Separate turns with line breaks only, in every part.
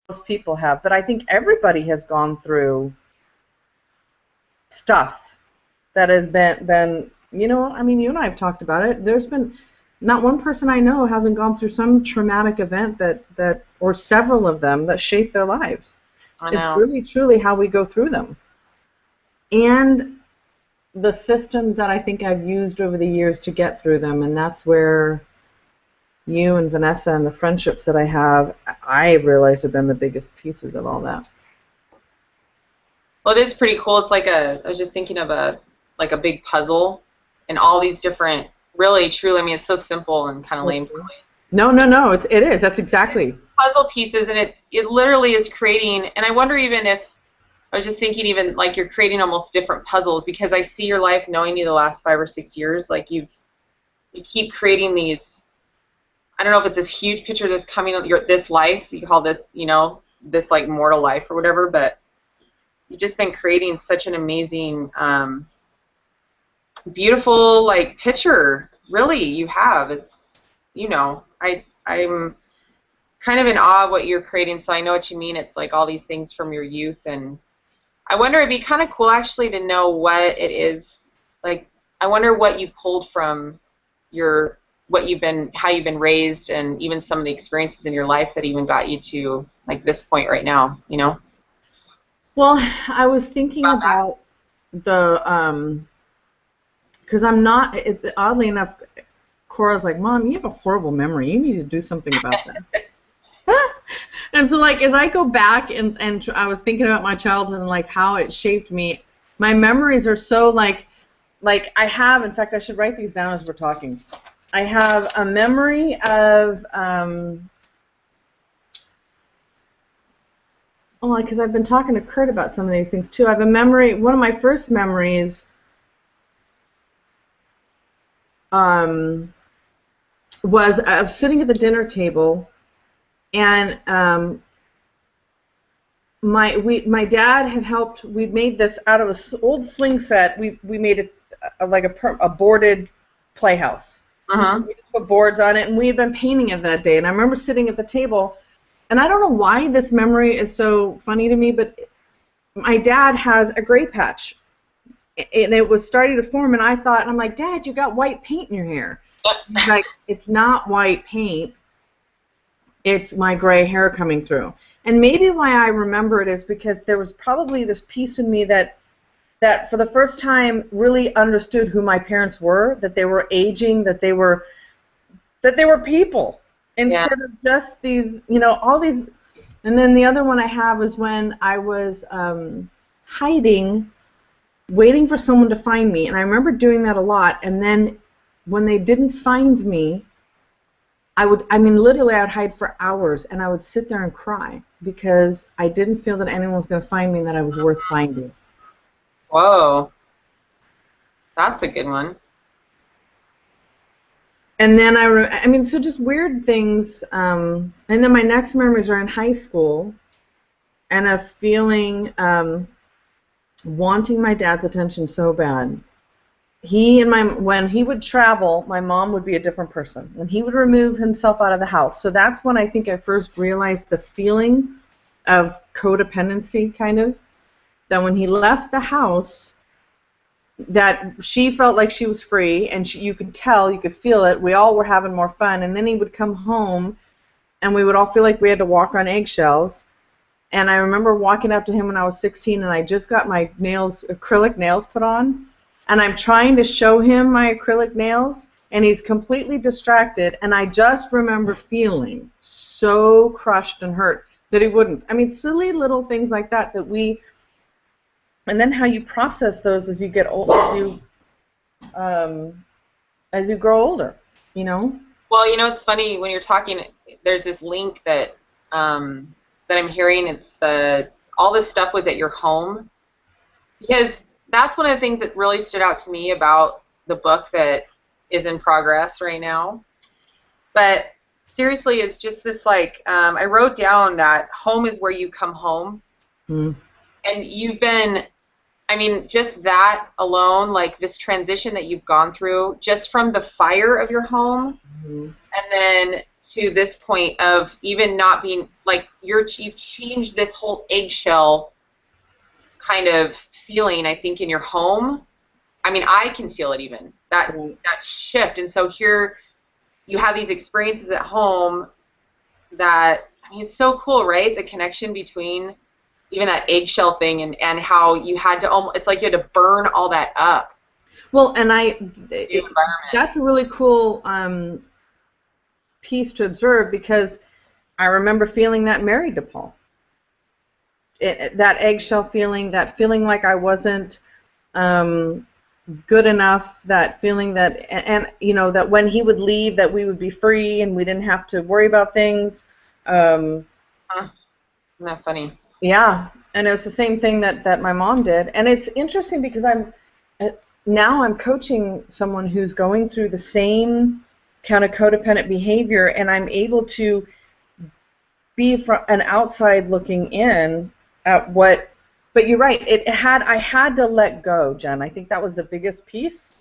most people have, but I think everybody has gone through stuff that has been, you know, I mean, you and I have talked about it. There's been not one person I know hasn't gone through some traumatic event that or several of them that shaped their lives.
I
It's
know.
really truly how we go through them. And the systems that I think I've used over the years to get through them, and that's where you and Vanessa and the friendships that I have, I realize have been the biggest pieces of all that.
Well, it is pretty cool. It's like I was just thinking of like a big puzzle and all these different, really, truly, I mean, it's so simple and kind of lame.
No, no, no, it is. That's exactly.
Puzzle pieces, and it literally is creating, and I wonder even if, I was just thinking even like you're creating almost different puzzles, because I see your life, knowing you the last 5 or 6 years, like you keep creating these, I don't know if it's this huge picture that's coming on this life, you call this, you know, this like mortal life or whatever, but you've just been creating such an amazing, beautiful like picture. Really, you have. It's, you know, I'm kind of in awe of what you're creating. So I know what you mean. It's like all these things from your youth, and I wonder, it'd be kind of cool actually to know what it is. Like, I wonder what you pulled from your, what you've been, how you've been raised, and even some of the experiences in your life that even got you to like this point right now. You know.
Well, I was thinking about the because I'm not. Oddly enough, Cora's like, Mom, you have a horrible memory. You need to do something about that. And so, like, as I go back and I was thinking about my childhood and like how it shaped me, my memories are so like I have. In fact, I should write these down as we're talking. I have a memory of well, because I've been talking to Kurt about some of these things too. I have a memory. One of my first memories was of sitting at the dinner table, and my dad had helped. We'd made this out of an old swing set. We made it like a boarded playhouse. We just put boards on it, and we had been painting it that day. And I remember sitting at the table, and I don't know why this memory is so funny to me, but my dad has a gray patch, and it was starting to form, and I thought, and I'm like, Dad, you got white paint in your hair. He's like, it's not white paint, it's my gray hair coming through. And maybe why I remember it is because there was probably this piece in me that for the first time really understood who my parents were, that they were aging, that they were people instead of just these, you know, all these. And then the other one I have is when I was hiding, waiting for someone to find me, and I remember doing that a lot. And then when they didn't find me, I would hide for hours, and I would sit there and cry because I didn't feel that anyone was going to find me and that I was worth finding.
Whoa, that's a good one.
And then so just weird things. And then my next memories are in high school, and a feeling wanting my dad's attention so bad. When he would travel, my mom would be a different person. When he would remove himself out of the house, so that's when I think I first realized the feeling of codependency, kind of. That when he left the house, that she felt like she was free, and you could tell, you could feel it. We all were having more fun, and then he would come home, and we would all feel like we had to walk on eggshells. And I remember walking up to him when I was 16, and I just got my acrylic nails put on, and I'm trying to show him my acrylic nails, and he's completely distracted, and I just remember feeling so crushed and hurt that he wouldn't. I mean, silly little things like that we. And then how you process those as you get older, as you grow older, you know.
Well, you know, it's funny when you're talking. There's this link that that I'm hearing. It's all this stuff was at your home, because that's one of the things that really stood out to me about the book that is in progress right now. But seriously, it's just this like I wrote down that home is where you come home, and you've been. I mean, just that alone, like this transition that you've gone through, just from the fire of your home, and then to this point of even not being like you've changed this whole eggshell kind of feeling, I think, in your home. I mean, I can feel it even, that shift. And so here you have these experiences at home that, I mean, it's so cool, right? The connection between even that eggshell thing and how you had to it's like you had to burn all that up.
Well, and that's a really cool piece to observe, because I remember feeling that married to Paul. That eggshell feeling, that feeling like I wasn't good enough, that feeling that, and you know, that when he would leave, that we would be free and we didn't have to worry about things.
Isn't that funny?
Yeah, and it was the same thing that my mom did. And it's interesting because now I'm coaching someone who's going through the same kind of codependent behavior, and I'm able to be from an outside looking in at what. But you're right. I had to let go, Jen. I think that was the biggest piece.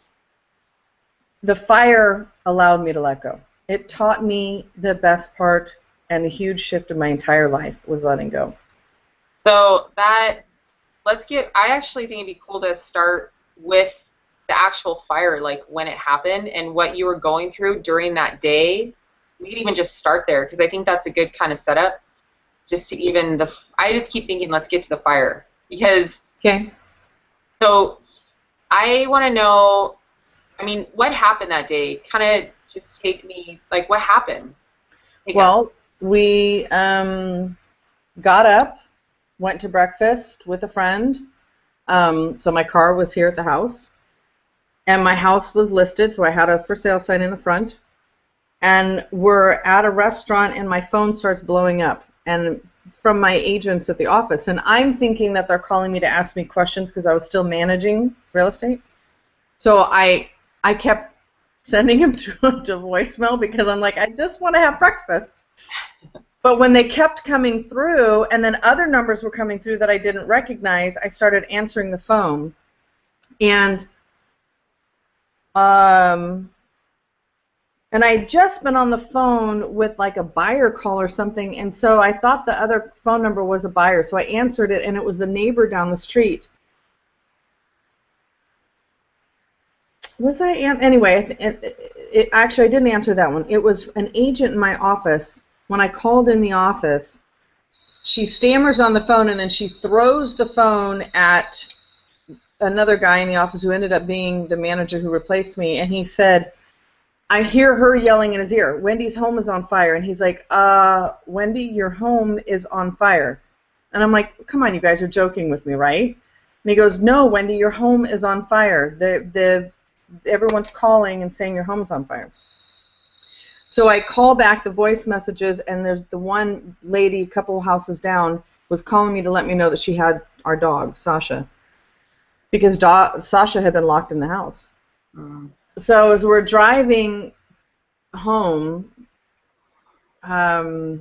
The fire allowed me to let go. It taught me the best part, and a huge shift in my entire life was letting go.
So I actually think it'd be cool to start with the actual fire, like when it happened and what you were going through during that day. We could even just start there, because I think that's a good kind of setup. Just to I just keep thinking, let's get to the fire. Because,
okay. So
I want to know, I mean, what happened that day? Kind of just take me, like, what happened?
We got up, went to breakfast with a friend. So my car was here at the house, and my house was listed, so I had a for sale sign in the front. And we're at a restaurant, and my phone starts blowing up, and from my agents at the office, and I'm thinking that they're calling me to ask me questions because I was still managing real estate. So I kept sending him to voicemail, because I'm like, I just want to have breakfast. But when they kept coming through, and then other numbers were coming through that I didn't recognize, I started answering the phone. And I'd just been on the phone with like a buyer call or something, and so I thought the other phone number was a buyer, so I answered it, and it was the neighbor down the street. Anyway, actually, I didn't answer that one. It was an agent in my office. When I called in the office, she stammers on the phone, and then she throws the phone at another guy in the office who ended up being the manager who replaced me, and he said, I hear her yelling in his ear, Wendy's home is on fire. And he's like, Wendy, your home is on fire. And I'm like, come on, you guys are joking with me, right? And he goes, no, Wendy, your home is on fire. Everyone's calling and saying your home's on fire. So I call back the voice messages, and there's the one lady a couple houses down was calling me to let me know that she had our dog, Sasha, because Sasha had been locked in the house. So as we're driving home, wow.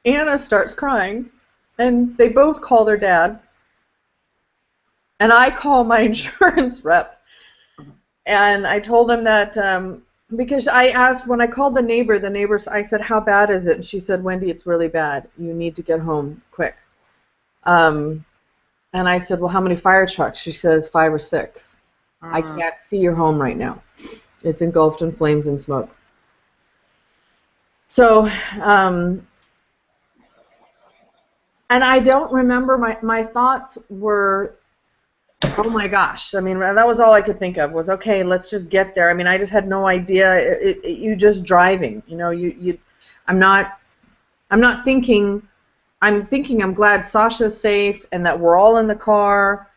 Anna starts crying, and they both call their dad, and I call my insurance rep, and I told him that, because I asked, when I called the neighbor, I said, how bad is it? And she said, Wendy, it's really bad. You need to get home quick. And I said, well, how many fire trucks? She says 5 or 6. I can't see your home right now. It's engulfed in flames and smoke. So, and I don't remember, my thoughts were, oh my gosh. I mean, that was all I could think of was, okay, let's just get there. I mean, I just had no idea. You just driving, you know, I'm not thinking, I'm thinking I'm glad Sasha's safe and that we're all in the car.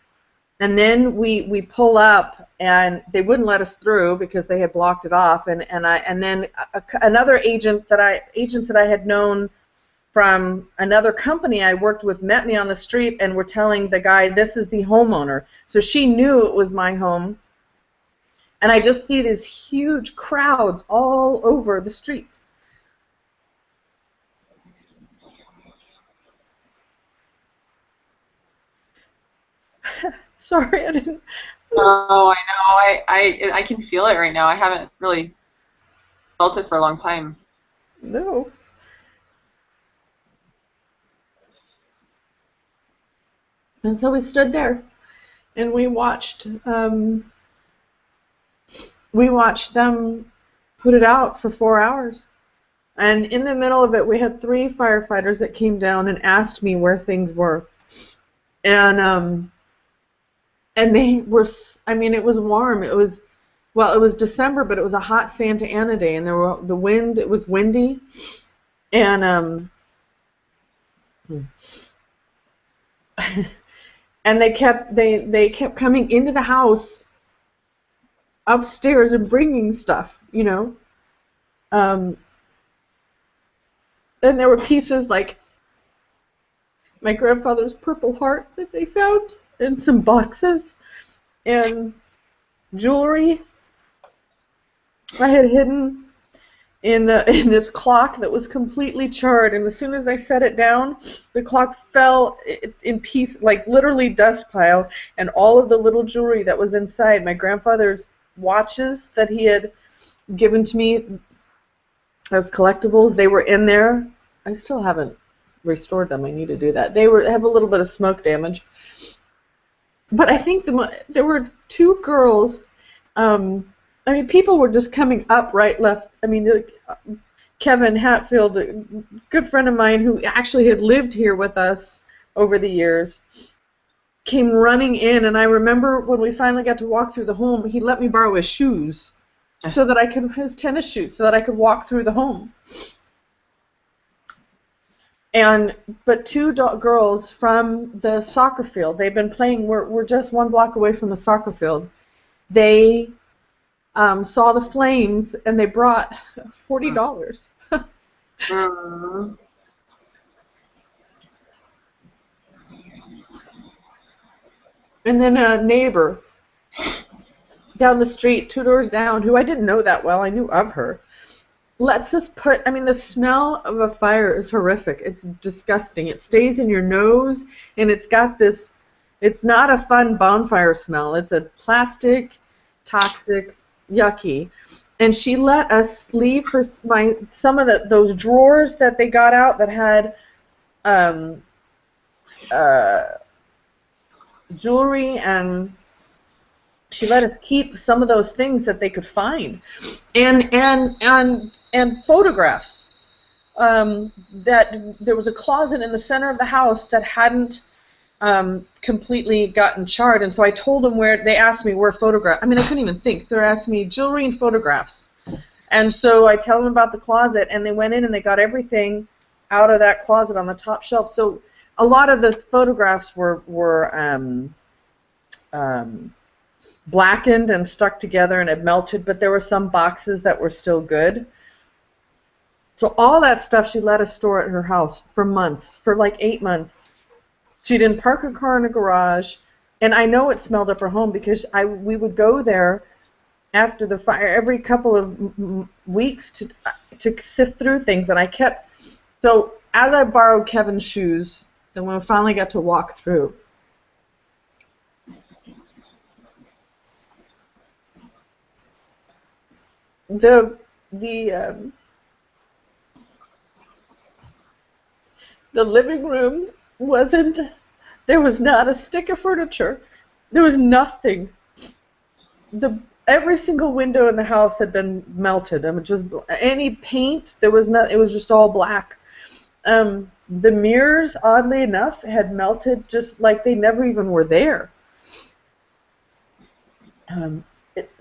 And then we pull up, and they wouldn't let us through because they had blocked it off. And then another agents that I had known from another company I worked with met me on the street and were telling the guy, this is the homeowner. So she knew it was my home. And I just see these huge crowds all over the streets. Sorry, I didn't.
Oh, I know. I can feel it right now. I haven't really felt it for a long time.
No. And so we stood there and we watched them put it out for 4 hours. And in the middle of it, we had 3 firefighters that came down and asked me where things were. And they were, I mean, it was warm. It was December, but it was a hot Santa Ana day, and it was windy. And and they kept coming into the house upstairs and bringing stuff, you know. And there were pieces like my grandfather's Purple Heart that they found in some boxes, and jewelry I had hidden in this clock that was completely charred. And as soon as I set it down, the clock fell in pieces, like literally dust pile, and all of the little jewelry that was inside, my grandfather's watches that he had given to me as collectibles, they were in there. I still haven't restored them. I need to do that. They have a little bit of smoke damage. But I think there were 2 girls. I mean, people were just coming up, right, left. I mean, Kevin Hatfield, a good friend of mine who actually had lived here with us over the years, came running in. And I remember when we finally got to walk through the home, he let me borrow his shoes so that his tennis shoes, so that I could walk through the home. But 2 girls from the soccer field, they've been playing, we're just 1 block away from the soccer field. They saw the flames, and they brought $40. And then a neighbor down the street, 2 doors down, who I didn't know that well, I knew of her, lets us I mean, the smell of a fire is horrific. It's disgusting. It stays in your nose, and it's got this, it's not a fun bonfire smell. It's a plastic, toxic, yucky. And she let us leave some of those drawers that they got out that had jewelry, and she let us keep some of those things that they could find, and photographs. That there was a closet in the center of the house that hadn't completely gotten charred, and so I told them where. They asked me where photographs. I mean, I couldn't even think. They're asking me jewelry and photographs, and so I tell them about the closet, and they went in and they got everything out of that closet on the top shelf. So a lot of the photographs were blackened and stuck together and had melted, but there were some boxes that were still good. So all that stuff she let us store at her house for months, for like 8 months. She didn't park her car in a garage, and I know it smelled up her home because we would go there after the fire every couple of weeks to sift through things, and I kept. So as I borrowed Kevin's shoes, then when we finally got to walk through, the living room wasn't. There was not a stick of furniture. There was nothing. Every single window in the house had been melted. I mean, just any paint. There was not. It was just all black. The mirrors, oddly enough, had melted, just like they never even were there.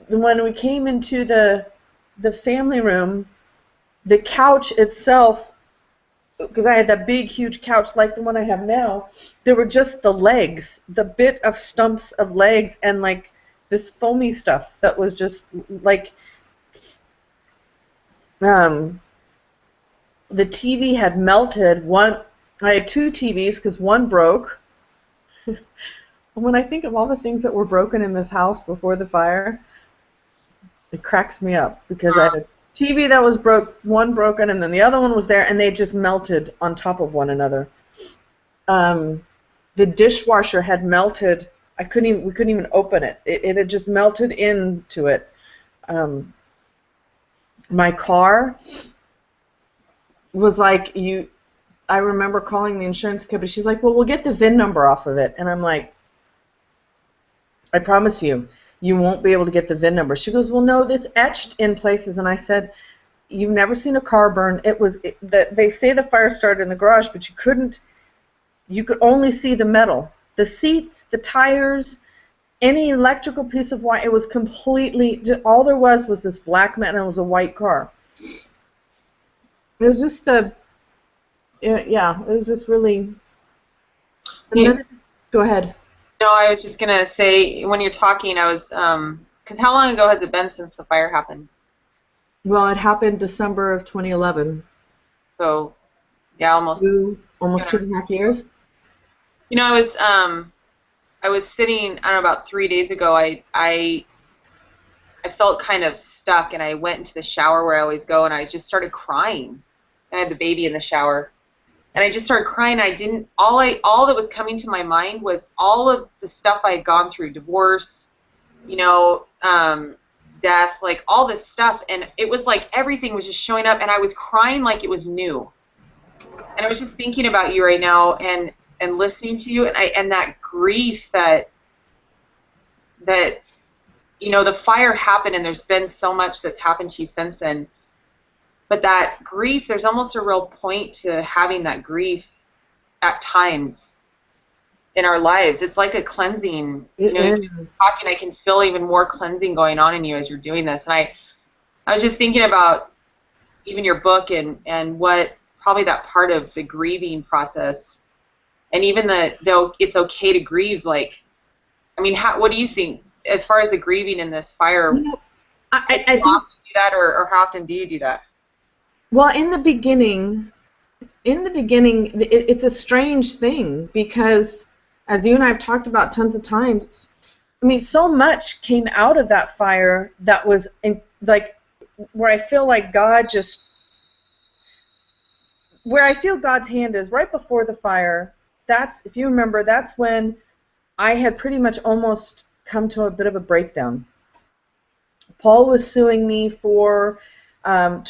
When we came into the family room, the couch itself, because I had that big, huge couch like the one I have now, there were just the legs, the bit of stumps of legs, and like this foamy stuff that was just like, the TV had melted. I had 2 TVs because one broke. When I think of all the things that were broken in this house before the fire, it cracks me up because I had a TV that was one broken, and then the other one was there, and they just melted on top of one another. The dishwasher had melted we couldn't even open it. It had just melted into it. My car was like, I remember calling the insurance company. She's like, well, we'll get the VIN number off of it. And I'm like, I promise you, you won't be able to get the VIN number. She goes, well, no, it's etched in places. And I said, you've never seen a car burn. They say the fire started in the garage, but you could only see the metal. The seats, the tires, any electrical piece of wire, it was completely, all there was this black metal, and it was a white car. It was just it was just really, go ahead.
No, I was just going to say, when you're talking, I was, because how long ago has it been since the fire happened?
Well, it happened December of 2011.
So, yeah, almost
2.5 years.
You know, I was sitting, I don't know, about 3 days ago, I felt kind of stuck, and I went into the shower where I always go, and I just started crying. I had the baby in the shower. And I just started crying. All that was coming to my mind was all of the stuff I had gone through, divorce, death, like all this stuff. And it was like everything was just showing up, and I was crying like it was new. And I was just thinking about you right now and listening to you, and that grief that the fire happened, and there's been so much that's happened to you since then. But that grief, there's almost a real point to having that grief at times in our lives. It's like a cleansing. Talking, I can feel even more cleansing going on in you as you're doing this. And I was just thinking about even your book and what probably that part of the grieving process, and even though it's okay to grieve. Like, I mean, what do you think as far as the grieving in this fire?
I think,
how often do you do that, or how often do you do that?
Well, in the beginning, it's a strange thing, because as you and I have talked about tons of times, I mean, so much came out of that fire that was like where I feel like where I feel God's hand is right before the fire. If you remember, that's when I had pretty much almost come to a bit of a breakdown. Paul was suing me to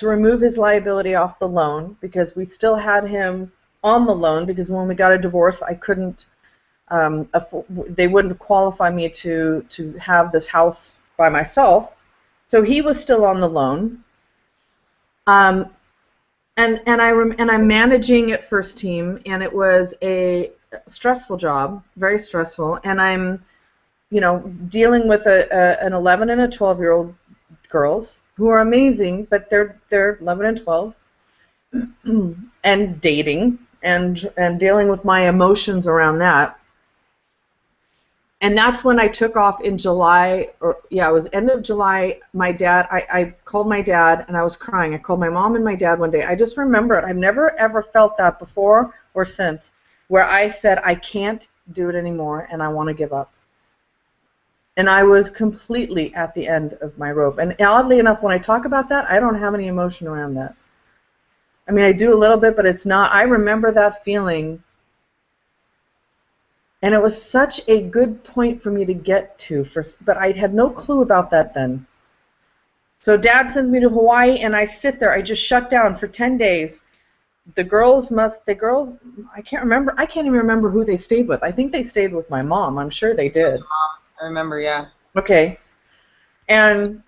remove his liability off the loan, because we still had him on the loan, because when we got a divorce, I couldn't, they wouldn't qualify me to have this house by myself. So he was still on the loan. And I'm managing at First Team, and it was a stressful job, very stressful, and I'm, dealing with an 11 and a 12-year-old girls who are amazing, but they're 11 and 12, and dating and dealing with my emotions around that. And that's when I took off in July, it was end of July. My dad, I called my dad, and I was crying. I called my mom and my dad one day. I just remember it. I've never ever felt that before or since, where I said, I can't do it anymore, and I want to give up. And I was completely at the end of my rope. And oddly enough, when I talk about that, I don't have any emotion around that. I mean, I do a little bit, but it's not. I remember that feeling. And it was such a good point for me to get to, but I had no clue about that then. So Dad sends me to Hawaii, and I sit there. I just shut down for 10 days. The girls, I can't remember. I can't even remember who they stayed with. I think they stayed with my mom. I'm sure they did.
I remember, yeah.
Okay. And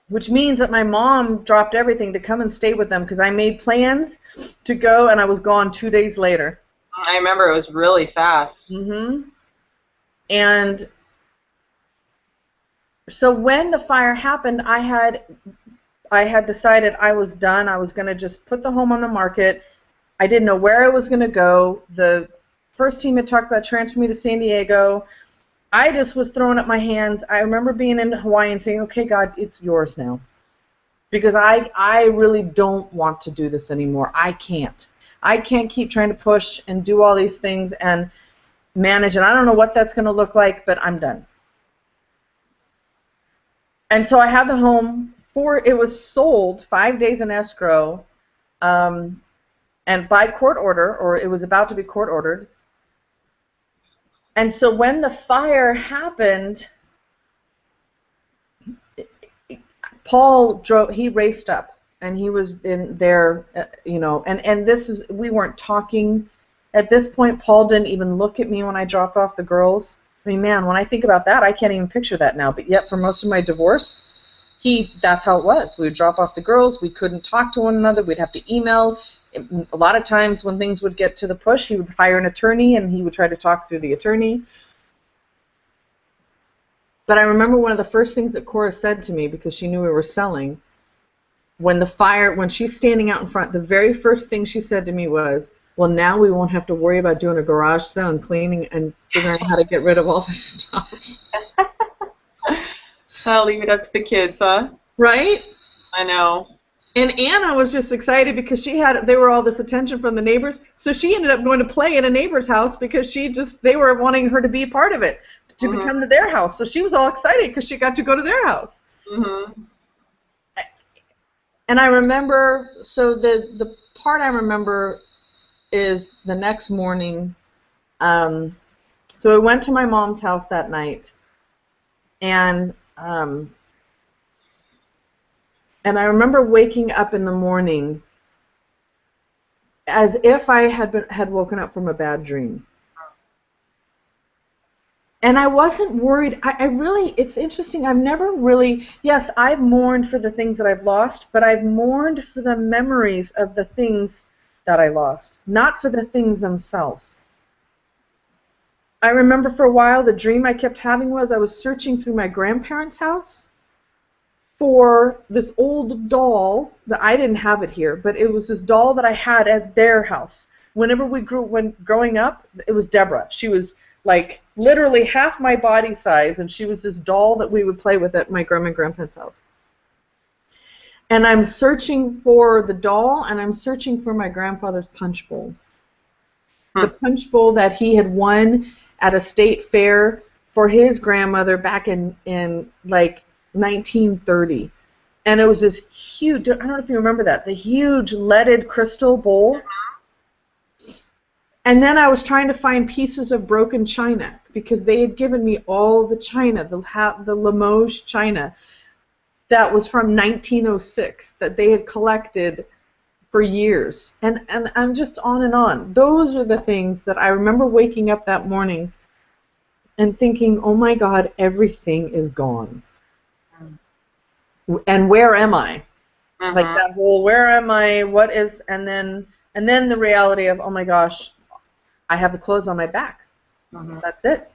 which means that my mom dropped everything to come and stay with them, because I made plans to go, and I was gone 2 days later.
I remember it was really fast.
Mm-hmm. And so when the fire happened, I had decided I was done. I was going to just put the home on the market. I didn't know where I was going to go. The First Team had talked about transferring me to San Diego. I just was throwing up my hands. I remember being in Hawaii and saying, okay, God, it's yours now. Because I really don't want to do this anymore. I can't keep trying to push and do all these things and manage, and I don't know what that's going to look like, but I'm done. And so I had the home it was sold 5 days in escrow, and by court order, or it was about to be court ordered. And so when the fire happened, Paul drove. He raced up, and he was in there, And this is, we weren't talking at this point. Paul didn't even look at me when I dropped off the girls. I mean, man, when I think about that, I can't even picture that now. But yet, for most of my divorce, that's how it was. We would drop off the girls. We couldn't talk to one another. We'd have to email. A lot of times when things would get to the push, he would hire an attorney, and he would try to talk through the attorney. But I remember one of the first things that Cora said to me, because she knew we were selling, when she's standing out in front, the very first thing she said to me was, well, now we won't have to worry about doing a garage sale and cleaning and figuring out how to get rid of all this stuff.
I'll leave it up to the kids, huh?
Right?
I know.
And Anna was just excited because they were all this attention from the neighbors, so she ended up going to play in a neighbor's house because they were wanting her to be a part of it, to come to their house. So she was all excited because she got to go to their house. Mm-hmm. And I remember, so the part I remember is the next morning. So I went to my mom's house that night, and I remember waking up in the morning as if I had woken up from a bad dream. And I wasn't worried. It's interesting. I've never really, yes, I've mourned for the things that I've lost, but I've mourned for the memories of the things that I lost, not for the things themselves. I remember for a while the dream I kept having was I was searching through my grandparents' house for this old doll that I didn't have it here, but it was this doll that I had at their house. Whenever growing up, it was Deborah. She was like literally half my body size, and she was this doll that we would play with at my grandma and grandpa's house. And I'm searching for the doll, and I'm searching for my grandfather's punch bowl. The punch bowl that he had won at a state fair for his grandmother back in like 1930. And it was this huge, I don't know if you remember that, the huge leaded crystal bowl. And then I was trying to find pieces of broken china because they had given me all the china, the Limoges china that was from 1906 that they had collected for years. And I'm just on and on. Those are the things that I remember waking up that morning and thinking, oh my God, everything is gone. And where am I? Like that whole, where am I? What is, and then the reality of, oh my gosh, I have the clothes on my back. That's it.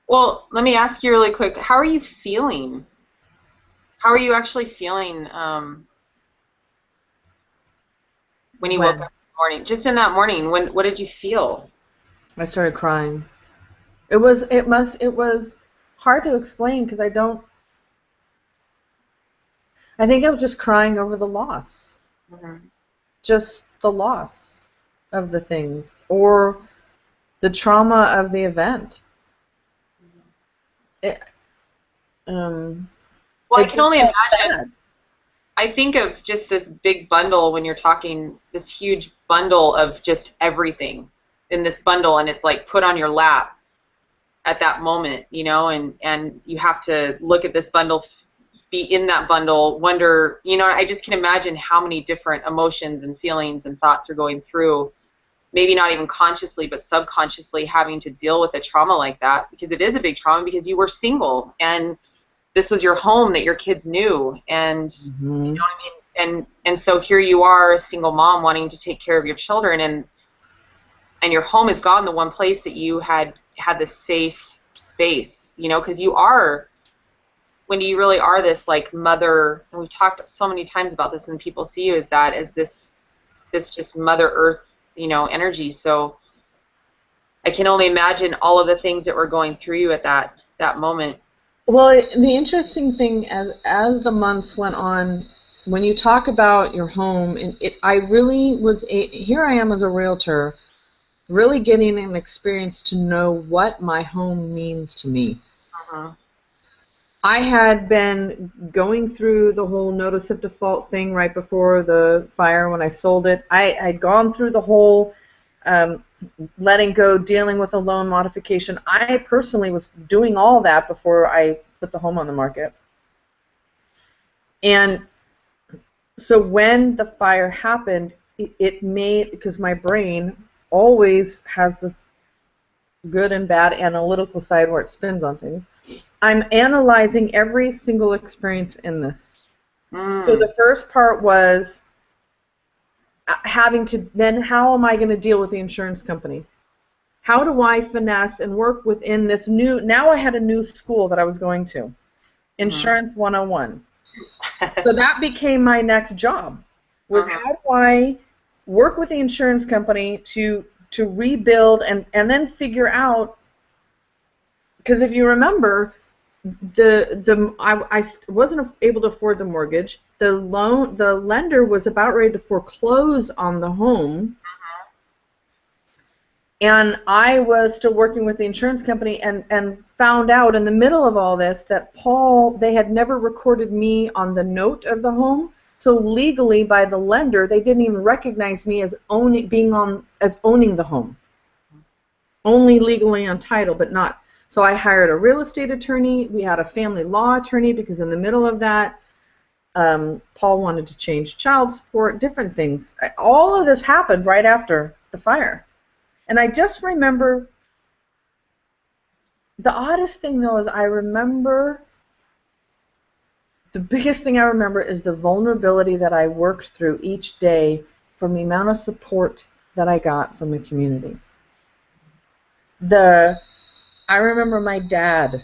Well, let me ask you really quick. How are you feeling? How are you actually feeling when you woke up in the morning? Just in that morning, what did you feel?
I started crying. It was hard to explain because I think I was just crying over the loss. Just the loss of the things or the trauma of the event.
Well, I can only imagine. I think of just this big bundle when you're talking, this huge bundle of just everything in this bundle, and it's like put on your lap at that moment, and you have to look at this bundle, be in that bundle, wonder, I just can imagine how many different emotions and feelings and thoughts are going through, maybe not even consciously, but subconsciously having to deal with a trauma like that, because it is a big trauma because you were single, and this was your home that your kids knew, and you know what I mean? And so here you are, a single mom wanting to take care of your children, and your home is gone, the one place that you had this safe space, because you are, when you really are this like mother, and we've talked so many times about this, and people see you as that, as this just Mother Earth, energy. So I can only imagine all of the things that were going through you at that moment.
Well, the interesting thing as the months went on, when you talk about your home, and I really was here I am as a realtor, really getting an experience to know what my home means to me. I had been going through the whole notice of default thing right before the fire when I sold it. I'd gone through the whole letting go, dealing with a loan modification. I personally was doing all that before I put the home on the market. And so when the fire happened, it made, because my brain always has this good and bad analytical side where it spins on things, I'm analyzing every single experience in this. So the first part was having to, then how am I going to deal with the insurance company? How do I finesse and work within this new, now I had a new school that I was going to, Insurance 101. So that became my next job, was how do I work with the insurance company to rebuild and then figure out, because if you remember, I wasn't able to afford the mortgage. The lender was about ready to foreclose on the home, and I was still working with the insurance company, and found out in the middle of all this that they had never recorded me on the note of the home. So legally, by the lender, they didn't even recognize me as owning the home. Only legally on title, but not. So I hired a real estate attorney. We had a family law attorney, because in the middle of that, Paul wanted to change child support, different things. All of this happened right after the fire. And I just remember, the oddest thing though is the biggest thing I remember is the vulnerability that I worked through each day from the amount of support that I got from the community. I remember my dad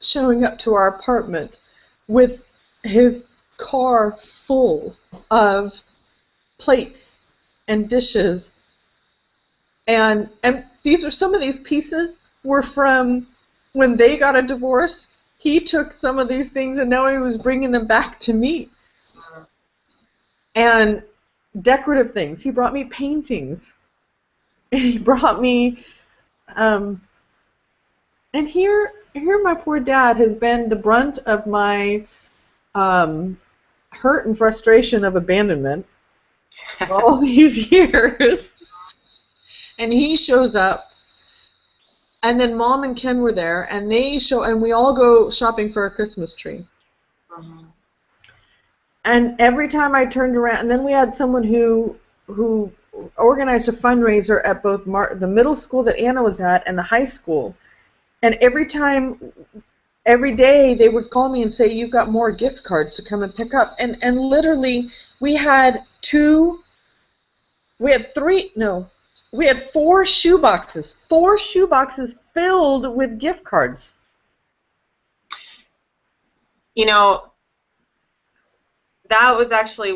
showing up to our apartment with his car full of plates and dishes, and these are, some of these pieces were from when they got a divorce. He took some of these things and now he was bringing them back to me. And decorative things. He brought me paintings. And he brought me, and here my poor dad has been the brunt of my hurt and frustration of abandonment all these years. And he shows up, and then Mom and Ken were there, and and we all go shopping for a Christmas tree. And every time I turned around, and then we had someone who organized a fundraiser at both the middle school that Anna was at and the high school. And every day they would call me and say, "You've got more gift cards to come and pick up." And literally we had four shoeboxes filled with gift cards.
You know, that was actually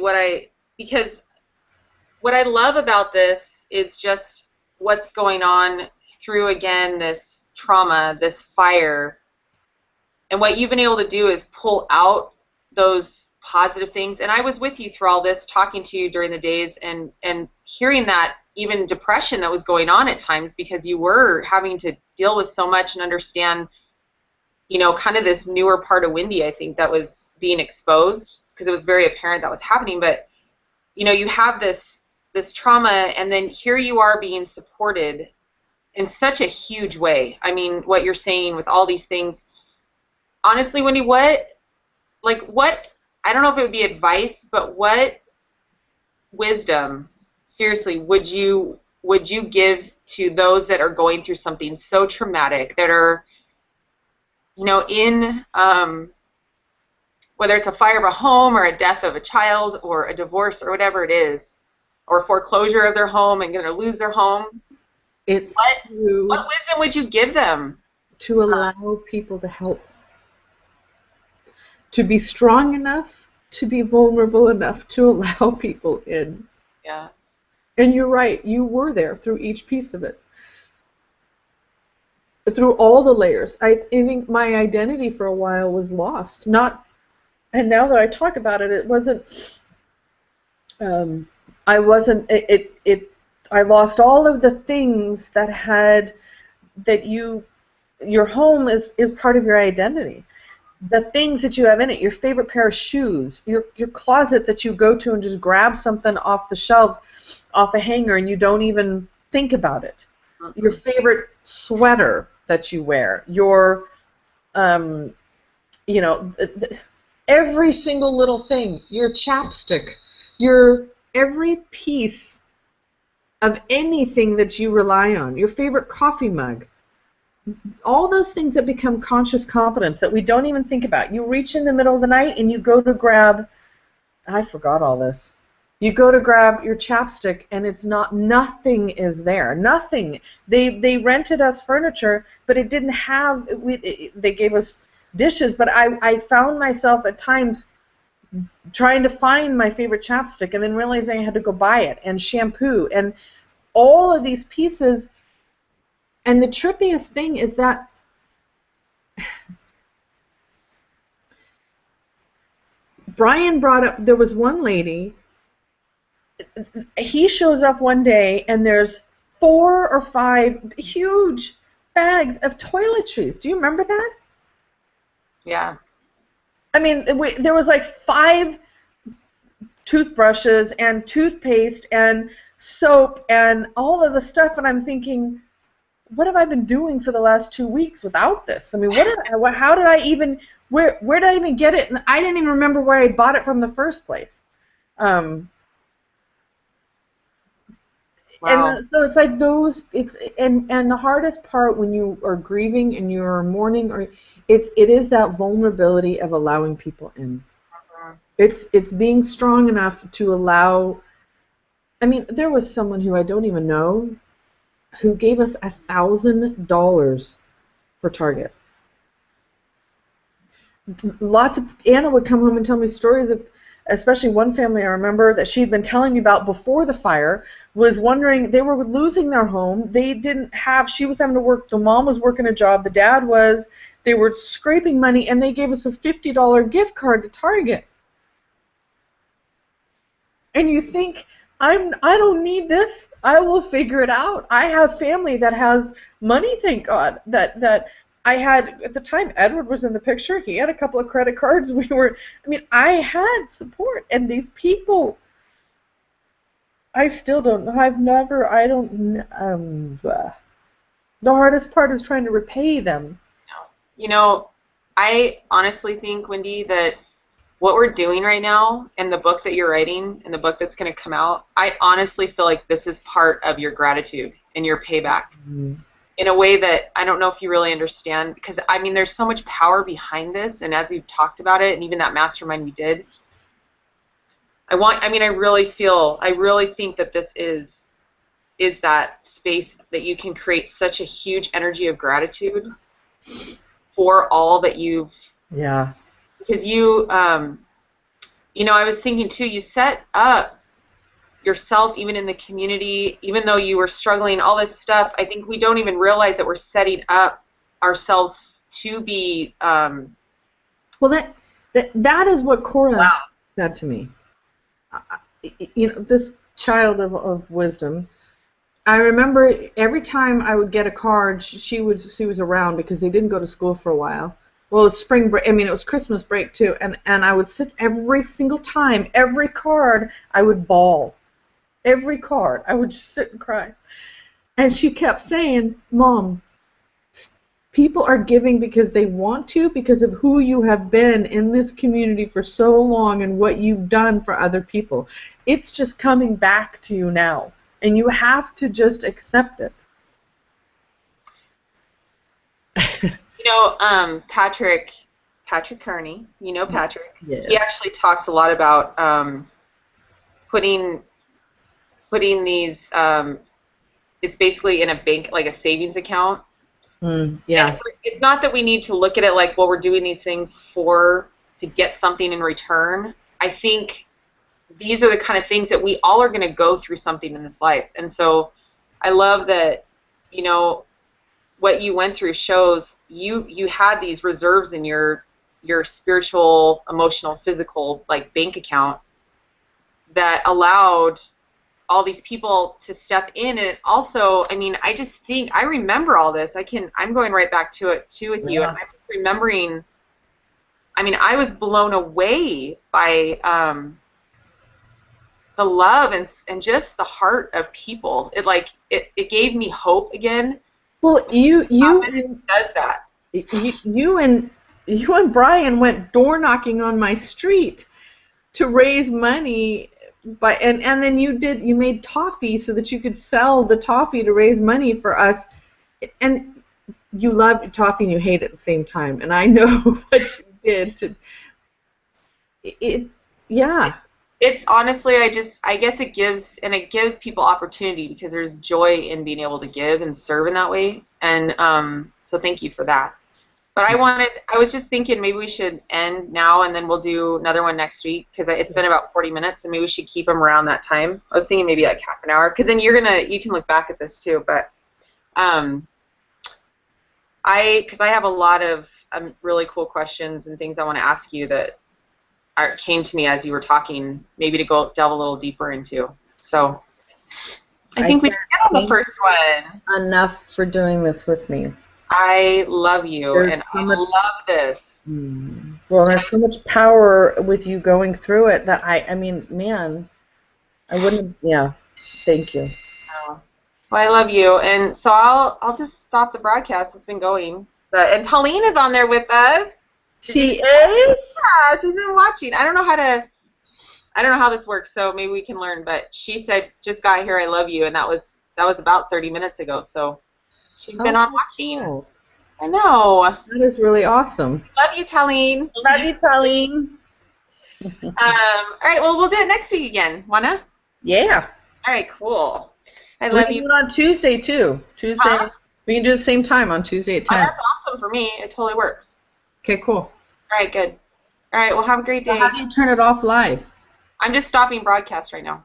because what I love about this is just what's going on through, again, this trauma, this fire. And what you've been able to do is pull out those positive things. And I was with you through all this, talking to you during the days, and hearing that even depression that was going on at times, because you were having to deal with so much and understand, kind of this newer part of Wendy, I think, that was being exposed, because it was very apparent that was happening. But, you have this trauma, and then here you are being supported in such a huge way. I mean, what you're saying with all these things. Honestly, Wendy, what, I don't know if it would be advice, but what wisdom, seriously, would you give to those that are going through something so traumatic, that are, in, whether it's a fire of a home or a death of a child or a divorce or whatever it is, or foreclosure of their home and going to lose their home? What wisdom would you give them?
To allow people to help. To be strong enough, to be vulnerable enough to allow people in.
Yeah.
And you're right, you were there through each piece of it. Through all the layers. I think my identity for a while was lost. And now that I talk about it, it wasn't, I lost all of the things your home is part of your identity. the things that you have in it, your favorite pair of shoes, your closet that you go to and just grab something off the shelves, off a hanger, and you don't even think about it. Your favorite sweater that you wear, your, you know, every single little thing, your chapstick, your every piece of anything that you rely on, your favorite coffee mug. All those things that become conscious competence that we don't even think about. You reach in the middle of the night and you go to grab, I forgot all this. You go to grab your chapstick and it's not, nothing is there. Nothing. They rented us furniture, but it didn't have, they gave us dishes, but I found myself at times trying to find my favorite chapstick and then realizing I had to go buy it, and shampoo, and all of these pieces. And the trippiest thing is that Brian brought up, there was one lady, he shows up one day and there's 4 or 5 huge bags of toiletries. Do you remember that?
Yeah.
I mean, there was like 5 toothbrushes and toothpaste and soap and all of the stuff, and I'm thinking, what have I been doing for the last 2 weeks without this? I mean, how did I even, where did I even get it? And I didn't even remember where I bought it from the first place.
Wow.
And so it's like those, and the hardest part when you are grieving and you are mourning, or it is that vulnerability of allowing people in. It's being strong enough to allow. I mean, there was someone who I don't even know who gave us $1,000 for Target. Lots of, Anna would come home and tell me stories of, especially one family I remember that she'd been telling me about before the fire, was wondering, they were losing their home. They didn't have, she was having to work, the mom was working a job, the dad was, they were scraping money, and they gave us a $50 gift card to Target. And you think, I don't need this. I will figure it out. I have family that has money, thank God. That I had at the time. Edward was in the picture. He had a couple of credit cards. I had support, and these people, I still don't know. The hardest part is trying to repay them.
You know, I honestly think, Wendy, that what we're doing right now in the book that you're writing, and the book that's going to come out, I honestly feel like this is part of your gratitude and your payback in a way that I don't know if you really understand, because, I mean, there's so much power behind this, and as we've talked about it, and even that mastermind we did, I really think that this is that space that you can create such a huge energy of gratitude for all that you've...
Yeah.
Because you know, I was thinking too, you set up yourself even in the community, even though you were struggling, all this stuff. I think we don't even realize that we're setting up ourselves to be...
Well, that is what Cora said to me. You know, this child of wisdom, I remember every time I would get a card, she was around because they didn't go to school for a while. Well, it was spring break. I mean, it was Christmas break too, and I would sit every single time, every card, I would bawl. Every card, I would just sit and cry. And she kept saying, "Mom, people are giving because they want to, because of who you have been in this community for so long and what you've done for other people. It's just coming back to you now, and you have to just accept it."
You know, Patrick Kearney, you know Patrick,
yes.
He actually talks a lot about putting these, it's basically in a bank, like a savings account.
Yeah.
And it's not that we need to look at it like, well, we're doing these things to get something in return. I think these are the kind of things that we all are going to go through something in this life. And so I love that, you know, what you went through shows you had these reserves in your spiritual, emotional, physical, like, bank account that allowed all these people to step in. And it also, I mean, I just think, I remember all this. I'm going right back to it too with you. And I'm remembering I mean, I was blown away by the love and just the heart of people. It gave me hope again.
Well, you
does that.
You and Brian went door knocking on my street to raise money, and then you made toffee so that you could sell the toffee to raise money for us, and you love toffee and you hate it at the same time, and I know what you did to it. Yeah.
It's honestly, I guess it gives people opportunity because there's joy in being able to give and serve in that way, and so thank you for that. But I was just thinking maybe we should end now and then we'll do another one next week because it's been about 40 minutes and maybe we should keep them around that time. I was thinking maybe like half an hour because then you can look back at this too. But I have a lot of really cool questions and things I want to ask you that came to me as you were talking, maybe to go delve a little deeper into. So I think we can get on the first one.
Enough for doing this with me.
I love you, and I love this.
Well, there's so much power with you going through it that I mean, man, I wouldn't. Yeah, thank you.
Oh. Well, I love you, and so I'll just stop the broadcast. It's been going, and Talene is on there with us.
She is.
Yeah, she's been watching. I don't know how this works, so maybe we can learn. But she said, "Just got here. I love you," and that was about 30 minutes ago. So. She's been on watching. Cool. I know.
That is really awesome.
Love you, Talene.
Love you, Talene.
All right, well, we'll do it next week again. Wanna?
Yeah.
All right, cool. I love you.
We can do it on Tuesday, too. Tuesday. We can do the same time on Tuesday at 10.
Oh, that's awesome for me. It totally works.
Okay, cool.
All right, good. All right, well, have a great day.
So how do you turn it off live?
I'm just stopping broadcast right now.